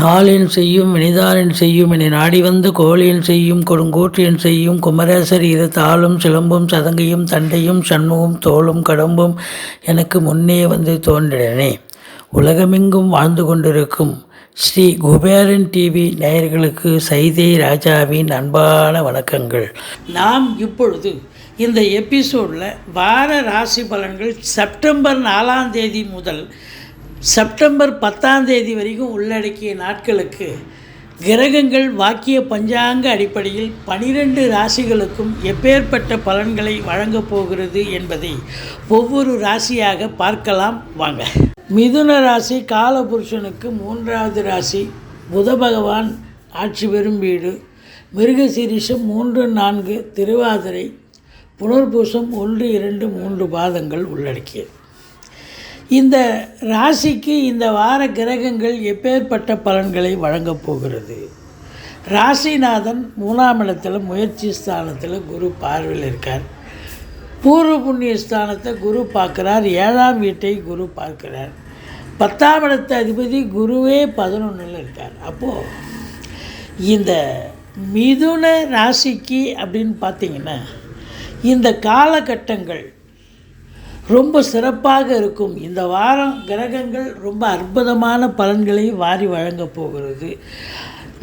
நாளின் செய்யும் வினிதானின் செய்யும் என நாடி வந்த கோழியின் செய்யும் கொடுங்கூற்றியன் செய்யும் குமரேசர் இரு தாளும் சிலம்பும் சதங்கையும் தண்டையும் சண்முகம் தோளும் கடம்பும் எனக்கு முன்னே வந்து தோன்றினே. உலகமெங்கும் வாழ்ந்து கொண்டிருக்கும் ஸ்ரீ குபேரன் டிவி நேயர்களுக்கு சைதை ராஜாவின் அன்பான வணக்கங்கள். நாம் இப்பொழுது இந்த எபிசோடில் வார ராசி பலன்கள் செப்டம்பர் 4ஆம் தேதி முதல் செப்டம்பர் 10ஆம் தேதி வரைக்கும் உள்ளடக்கிய நாட்களுக்கு கிரகங்கள் வாக்கிய பஞ்சாங்க அடிப்படையில் 12 ராசிகளுக்கும் எப்பேற்பட்ட பலன்களை வழங்கப் போகிறது என்பதை ஒவ்வொரு ராசியாக பார்க்கலாம் வாங்க. மிதுன ராசி காலபுருஷனுக்கு 3வது ராசி. புத பகவான் ஆட்சி பெறும் வீடு. மிருகசீரிஷம் 3, 4, திருவாதிரை, புனர்பூசம் 1, 2, 3 பாதங்கள் உள்ளடக்கியது. இந்த ராசிக்கு இந்த வார கிரகங்கள் எப்பேற்பட்ட பலன்களை வழங்கப் போகிறது. ராசிநாதன் 3ஆம் இடத்துல முயற்சி ஸ்தானத்தில் குரு பார்வையில் இருக்கார். பூர்வ புண்ணிய ஸ்தானத்தை குரு பார்க்குறார். 7ஆம் வீட்டை குரு பார்க்குறார். 10ஆம் இடத்து அதிபதி குருவே 11ல் இருக்கார். அப்போது இந்த மிதுன ராசிக்கு அப்படின்னு பார்த்திங்கன்னா இந்த காலகட்டங்கள் ரொம்ப சிறப்பாக இருக்கும். இந்த வாரம் கிரகங்கள் ரொம்ப அற்புதமான பலன்களை வாரி வழங்கப் போகிறது.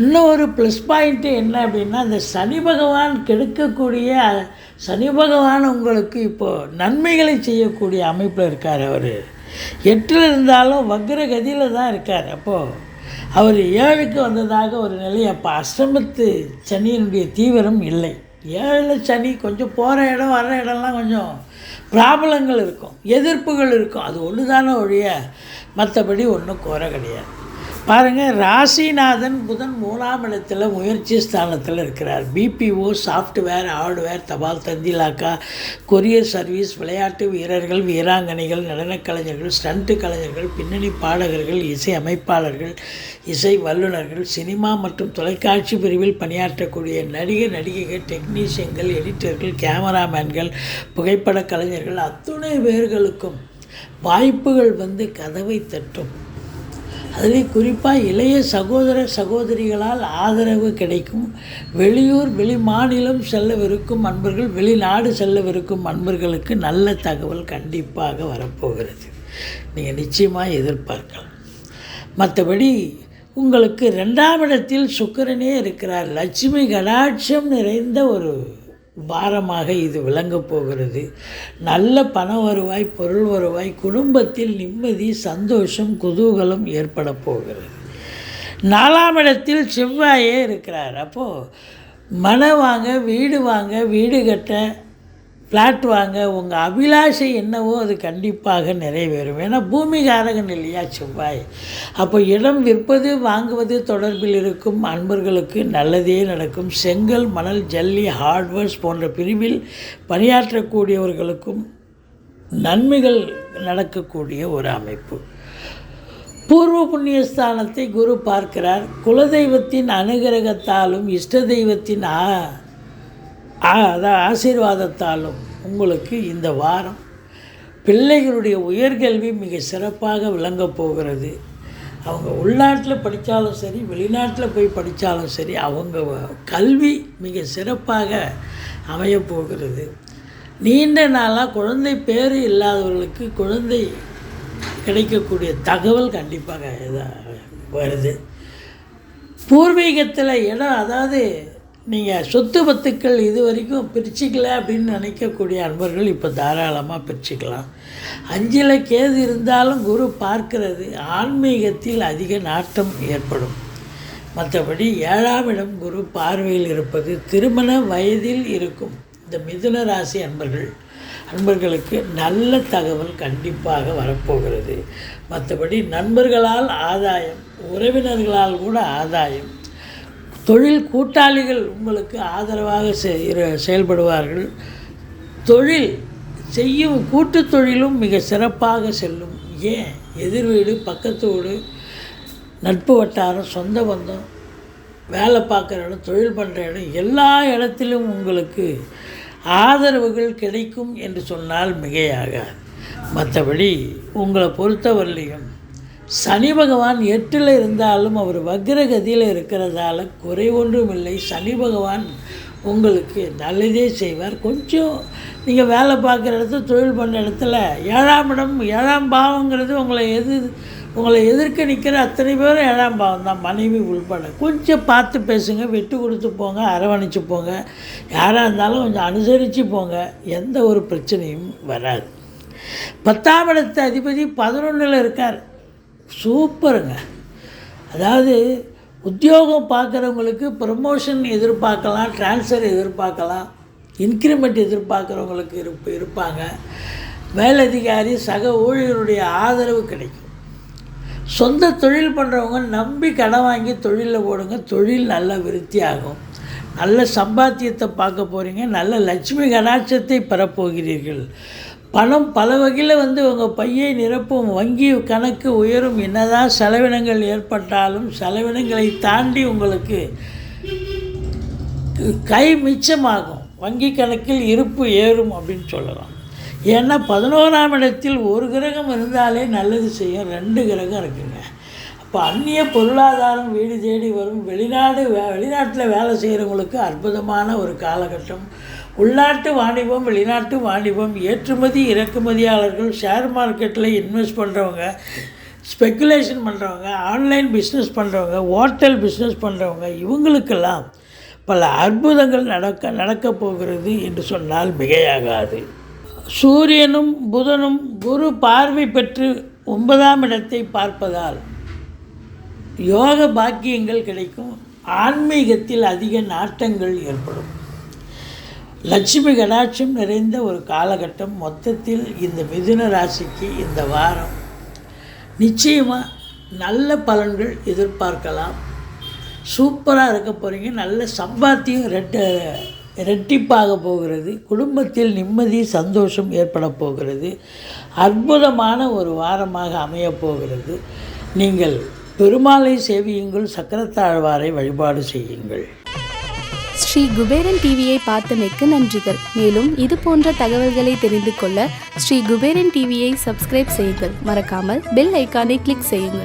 இன்னொரு ப்ளஸ் பாயிண்ட்டு என்ன அப்படின்னா, இந்த சனி பகவான் கெடுக்கக்கூடிய சனி பகவான் உங்களுக்கு இப்போது நன்மைகளை செய்யக்கூடிய அமைப்பில் இருக்கார். அவர் 8ல் இருந்தாலும் வக்ரகதியில் தான் இருக்கார். அப்போது அவர் 7க்கு வந்ததாக ஒரு நிலை. அப்போ அஷ்டமத்து சனியினுடைய தீவிரம் இல்லை. 7ல் சனி கொஞ்சம் போகிற இடம் வர்ற இடம்லாம் கொஞ்சம் ப்ராப்ளங்கள் இருக்கும், எதிர்ப்புகள் இருக்கும். அது ஒன்று தானே ஒழிய மற்றபடி ஒன்றும் குறை கிடையாது. பாருங்கள், ராசிநாதன் புதன் 3ஆம் இடத்துல முயற்சி ஸ்தானத்தில் இருக்கிறார். பிபிஓ, சாஃப்ட்வேர், ஹார்ட்வேர், தபால் தந்தி இலாக்கா, கொரியர் சர்வீஸ், விளையாட்டு வீரர்கள், வீராங்கனைகள், நடனக் கலைஞர்கள், ஸ்டண்ட்டு கலைஞர்கள், பின்னணி பாடகர்கள், இசை அமைப்பாளர்கள், இசை வல்லுநர்கள், சினிமா மற்றும் தொலைக்காட்சி பிரிவில் பணியாற்றக்கூடிய நடிகர் நடிகைகள், டெக்னீஷியன்கள், எடிட்டர்கள், கேமராமேன்கள், புகைப்பட கலைஞர்கள் அத்துணை பேர்களுக்கும் வாய்ப்புகள் வந்து கதவை தட்டும். அதில் குறிப்பாக இளைய சகோதர சகோதரிகளால் ஆதரவு கிடைக்கும். வெளியூர் வெளி மாநிலம் செல்லவிருக்கும் அன்பர்கள், வெளிநாடு செல்லவிருக்கும் அன்பர்களுக்கு நல்ல தகவல் கண்டிப்பாக வரப்போகிறது. நீங்கள் நிச்சயமாக எதிர்பார்க்கலாம். மற்றபடி உங்களுக்கு 2ஆம் இடத்தில் சுக்கிரனே இருக்கிறார். லட்சுமி கடாட்சம் நிறைந்த ஒரு வாரமாக இது விளங்கப் போகிறது. நல்ல பண வருவாய், பொருள் வருவாய், குடும்பத்தில் நிம்மதி, சந்தோஷம், குதூகலம் ஏற்பட போகிறது. 4ஆம் இடத்தில் செவ்வாயே இருக்கிறார். அப்போது மனை வாங்க, வீடு வாங்க, வீடு கட்ட, ஃப்ளாட் வாங்க, உங்கள் அபிலாஷை என்னவோ அது கண்டிப்பாக நிறைவேறும். ஏன்னா பூமிகாரகன் இல்லையா செவ்வாய். அப்போ இடம் விற்பது வாங்குவது தொடர்பில் இருக்கும் அன்பர்களுக்கு நல்லதே நடக்கும். செங்கல், மணல், ஜல்லி, ஹார்ட்வேர்ஸ் போன்ற பிரிவில் பணியாற்றக்கூடியவர்களுக்கும் நன்மைகள் நடக்கக்கூடிய ஒரு அமைப்பு. பூர்வ புண்ணியஸ்தானத்தை குரு பார்க்கிறார். குலதெய்வத்தின் அனுகிரகத்தாலும் இஷ்ட தெய்வத்தின் ஆசீர்வாதத்தாலும் உங்களுக்கு இந்த வாரம் பிள்ளைகளுடைய உயர்கல்வி மிக சிறப்பாக விளங்கப் போகிறது. அவங்க உள்நாட்டில் படித்தாலும் சரி, வெளிநாட்டில் போய் படித்தாலும் சரி, அவங்க கல்வி மிக சிறப்பாக அமையப்போகிறது. நீண்ட நாளாக குழந்தை பேர் இல்லாதவர்களுக்கு குழந்தை கிடைக்கக்கூடிய தகவல் கண்டிப்பாக வருது. பூர்வீகத்தில் இடம், அதாவது நீங்கள் சொத்து பத்துக்கள் இது வரைக்கும் பிரிச்சிக்கல அப்படின்னு நினைக்கக்கூடிய அன்பர்கள் இப்போ தாராளமாக பிரிச்சுக்கலாம். 5ல் கேது இருந்தாலும் குரு பார்க்கிறது. ஆன்மீகத்தில் அதிக நாட்டம் ஏற்படும். மற்றபடி 7ஆம் இடம் குரு பார்வையில் இருப்பது திருமண வயதில் இருக்கும் இந்த மிதுன ராசி அன்பர்களுக்கு நல்ல தகவல் கண்டிப்பாக வரப்போகிறது. மற்றபடி நண்பர்களால் ஆதாயம், உறவினர்களால் கூட ஆதாயம், தொழில் கூட்டாளிகள் உங்களுக்கு ஆதரவாக செயல்படுவார்கள். தொழில் செய்யும் கூட்டு தொழிலும் மிக சிறப்பாக செல்லும். ஏன், எதிர் வீடு, பக்கத்து வீடு, நட்பு வட்டாரம், சொந்த பந்தம், வேலை பார்க்குற இடம், தொழில் பண்ணுற இடம், எல்லா இடத்திலும் உங்களுக்கு ஆதரவுகள் கிடைக்கும் என்று சொன்னால் மிகையாகாது. மற்றபடி உங்களை பொறுத்தவரையிலையும் சனி பகவான் 8ல் இருந்தாலும் அவர் வக்ரகதியில் இருக்கிறதால குறை ஒன்றும் இல்லை. சனி பகவான் உங்களுக்கு நல்லதே செய்வார். கொஞ்சம் நீங்கள் வேலை பார்க்குற இடத்துல, தொழில் பண்ணுற இடத்துல 7ஆம் இடம், 7ஆம் பாவங்கிறது உங்களை எதிர்க்க நிற்கிற அத்தனை பேரும் 7ஆம் பாவம் தான், மனைவி உள்பட. கொஞ்சம் பார்த்து பேசுங்க, விட்டு கொடுத்து போங்க, அரவணைச்சு போங்க. யாராக இருந்தாலும் கொஞ்சம் அனுசரித்து போங்க, எந்த ஒரு பிரச்சனையும் வராது. 10ஆம் இடத்து அதிபதி 11ல் இருக்கார். சூப்பருங்க. அதாவது உத்தியோகம் பார்க்குறவங்களுக்கு ப்ரமோஷன் எதிர்பார்க்கலாம், ட்ரான்ஸ்ஃபர் எதிர்பார்க்கலாம், இன்க்ரிமெண்ட் எதிர்பார்க்குறவங்களுக்கு இருப்பாங்க. மேலதிகாரி சக ஊழியருடைய ஆதரவு கிடைக்கும். சொந்த தொழில் பண்ணுறவங்க நம்பி கடன் வாங்கி தொழிலில் போடுங்க. தொழில் நல்ல விருத்தி ஆகும். நல்ல சம்பாத்தியத்தை பார்க்க போகிறீங்க. நல்ல லட்சுமி கடாட்சத்தை பெறப்போகிறீர்கள். பணம் பல வகையில் உங்கள் பையை நிரப்பும். வங்கி கணக்கு உயரும். என்னதான் செலவினங்கள் ஏற்பட்டாலும் செலவினங்களை தாண்டி உங்களுக்கு கை மிச்சமாகும். வங்கி கணக்கில் இருப்பு ஏறும் அப்படின்னு சொல்லலாம். ஏன்னா 11ஆம் இடத்தில் ஒரு கிரகம் இருந்தாலே நல்லது செய்யும். 2 கிரகம் இருக்குங்க. அப்போ அந்நிய பொருளாதாரம் வீடு தேடி வரும். வெளிநாட்டில் வேலை செய்கிறவங்களுக்கு அற்புதமான ஒரு காலகட்டம். உள்நாட்டு வாணிபம், வெளிநாட்டு வாணிபம், ஏற்றுமதி இறக்குமதியாளர்கள், ஷேர் மார்க்கெட்டில் இன்வெஸ்ட் பண்ணுறவங்க, ஸ்பெக்குலேஷன் பண்ணுறவங்க, ஆன்லைன் பிஸ்னஸ் பண்ணுறவங்க, ஹோட்டல் பிஸ்னஸ் பண்ணுறவங்க, இவங்களுக்கெல்லாம் பல அற்புதங்கள் நடக்கப் போகிறது என்று சொன்னால் மிகையாகாது. சூரியனும் புதனும் குரு பார்வை பெற்று 9ஆம் இடத்தை பார்ப்பதால் யோக பாக்கியங்கள் கிடைக்கும். ஆன்மீகத்தில் அதிக நாட்டங்கள் ஏற்படும். லட்சுமி கடாட்சம் நிறைந்த ஒரு காலகட்டம். மொத்தத்தில் இந்த மிதுன ராசிக்கு இந்த வாரம் நிச்சயமாக நல்ல பலன்கள் எதிர்பார்க்கலாம். சூப்பராக இருக்க போகிறீங்க. நல்ல சம்பாத்தியம் இரட்டிப்பாக போகிறது. குடும்பத்தில் நிம்மதி சந்தோஷம் ஏற்பட போகிறது. அற்புதமான ஒரு வாரமாக அமையப்போகிறது. நீங்கள் பெருமாளை சேவியுங்கள், சக்கரத்தாழ்வாரை வழிபாடு செய்யுங்கள். ஸ்ரீ குபேரன் டிவியை பார்த்தமைக்கு நன்றிகள். மேலும் இது போன்ற தகவல்களை தெரிந்து கொள்ள ஸ்ரீ குபேரன் டிவியை சப்ஸ்கிரைப் செய்யுங்கள். மறக்காமல் பெல் ஐக்கானை கிளிக் செய்யுங்கள்.